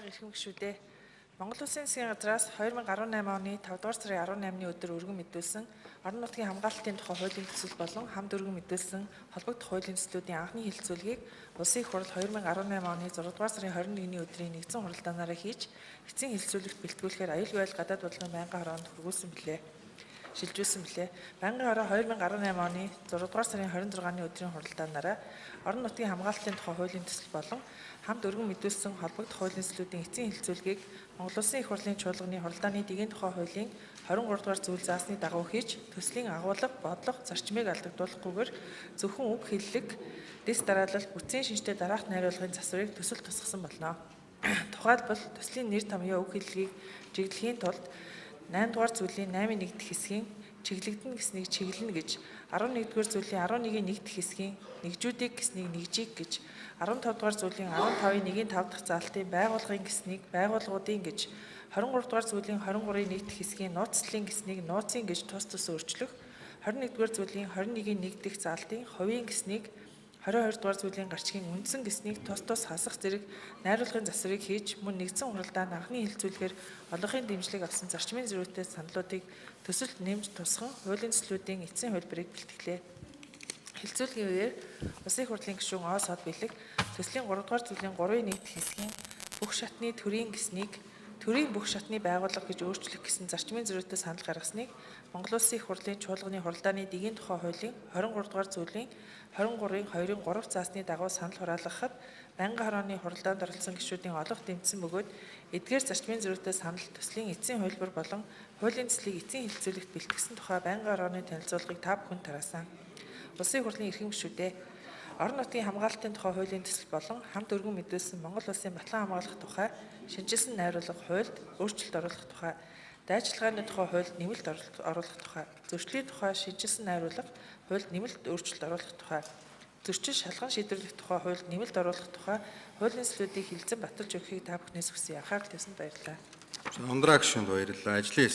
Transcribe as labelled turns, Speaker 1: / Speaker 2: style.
Speaker 1: эрхэм гишүүдээ Монгол Улсын засгийн газраас 2018 оны 5 дугаар сарын 18-ны өдөр өргөн мэдүүлсэн орон нутгийн хамгаалалтын тухай хуулийн төсөл болон хамт өргөн мэдүүлсэн холбогдох хуулийн төслүүдийн анхны хэлэлцүүлгийг Улсын их хурл 2018 оны 6 дугаар сарын 21-ний өдрийн нэгдсэн хуралдаанаараа хийж эцсийн хэлэлцүүлэгт бэлтгүүлэхээр аюулгүй байдлын гадаад бодлогын байнгын хороонд хүргүүлсэн билээ. Шилжүүлсэн билээ. Байнгын хороо 2018 оны 6 дугаар сарын 26-ны өдрийн хуралдаанаараа орон нутгийн хамгаалалтын тухай хуулийн төсөл болон хамт өргөн мэдүүлсэн холбогдох хуулийн төслүүдийн эцсийн хэлэлцүүлгийг Монгол Улсын их хурлын чуулганы хуралдааны дэгийн тухай хуулийн 23 дугаар зүйл заасны дагуу хийж төслийн агуулга, бодлого, зарчмыг алдагдуулахгүйгээр зөвхөн үг хэллэг, дэс дараалал, бүтцийн шинжтэй дараах найруулгын засварыг төсөл тусгасан болно. Тухайлбал төслийн нэр томьёо үг хэллэгийг чиглэхийн тулд 8 дугаар зүйлийн 8-ын 1 дэх хэсгийн чиглэгдэн гэснийг чиглэнэ гэж, 11 дугаар зүйлийн 11-ийн 1 дэх хэсгийн нэгжүүдийг гэснийг нэгжийг гэж, 15 дугаар зүйлийн 15-ийн 1-ийн 5 дахь заалтын байгууллагын гэснийг байгууллагуудын гэж, 23 дугаар зүйлийн 23-ийн 1 дэх хэсгийн нууцлалын гэснийг нууцын гэж тус өөрчлөх, 21 дугаар зүйлийн 21-ийн 1 дэх заалтын хувийн гэснийг 22 дугаар зүйлийн гарчгийн үндсэн гэснийг тус хасах зэрэг найруулгын засварыг хийж мөн нэгдсэн хуралдаанд анхны хэлэлцүүлэхээр олонхын дэмжлэг авсан зарчмын зөрүүтэй саналуудыг төсөлд нэмж тусган хуулийн төслүүдийн эцсийн хувилбарыг бэлтгэлээ. Хэлэлцүүлгийн үеэр Улсын их хурлын гишүүн О. Сод Бэлэг төслийн 3 дугаар зүйлийн 3-ийн 1 дэх хэсгийн бүх шатны төрийн гэснийг төрийн бүх шатны байгууллага гэж өөрчлөх гэсэн зарчмын зөрүүтэй санал гаргасныг Монгол Улсын их хурлын чуулганы хуралдааны дэгийн тухай хуулийн 23 дугаар зүйлийн 23-ийн 2-ын 3 заасны дагуу санал хураалгахад байнгын хорооны хуралдаанд оролцсон гишүүдийн олонх дэмжсэн бөгөөд эдгээр зарчмын зөрүүтэй санал төслийн эцсийн хувилбар болон хуулийн төслийг эцсийн хэлэлцүүлэгт бэлтгэсэн тухай байнгын хорооны танилцуулгыг та бүхэнд тараасан. Улсын их хурлын эрхэм гишүүдээ орон нутгийн хамгаалалтын тухай хуулийн төсөл болон хамт өргөн мэдүүлсэн Монгол Улсын батлан хамгаалах тухай шинжилсэн найруулга хуульд өөрчлөлт оруулах тухай, дайчилгааны тухай хуульд нэмэлт оруулах тухай, зөрчлийн тухай шинжилсэн найруулга хуульд нэмэлт өөрчлөлт оруулах тухай, зөрчил шалган шийдвэрлэх тухай хуульд нэмэлт оруулах тухай хуулийн төслүүдийг хилцэн баталж өгөхийг та бүхнээс хүсье. Анхаарал тавьсанд баярлалаа.
Speaker 2: Ундраа гишүүнд баярлалаа. Ажлын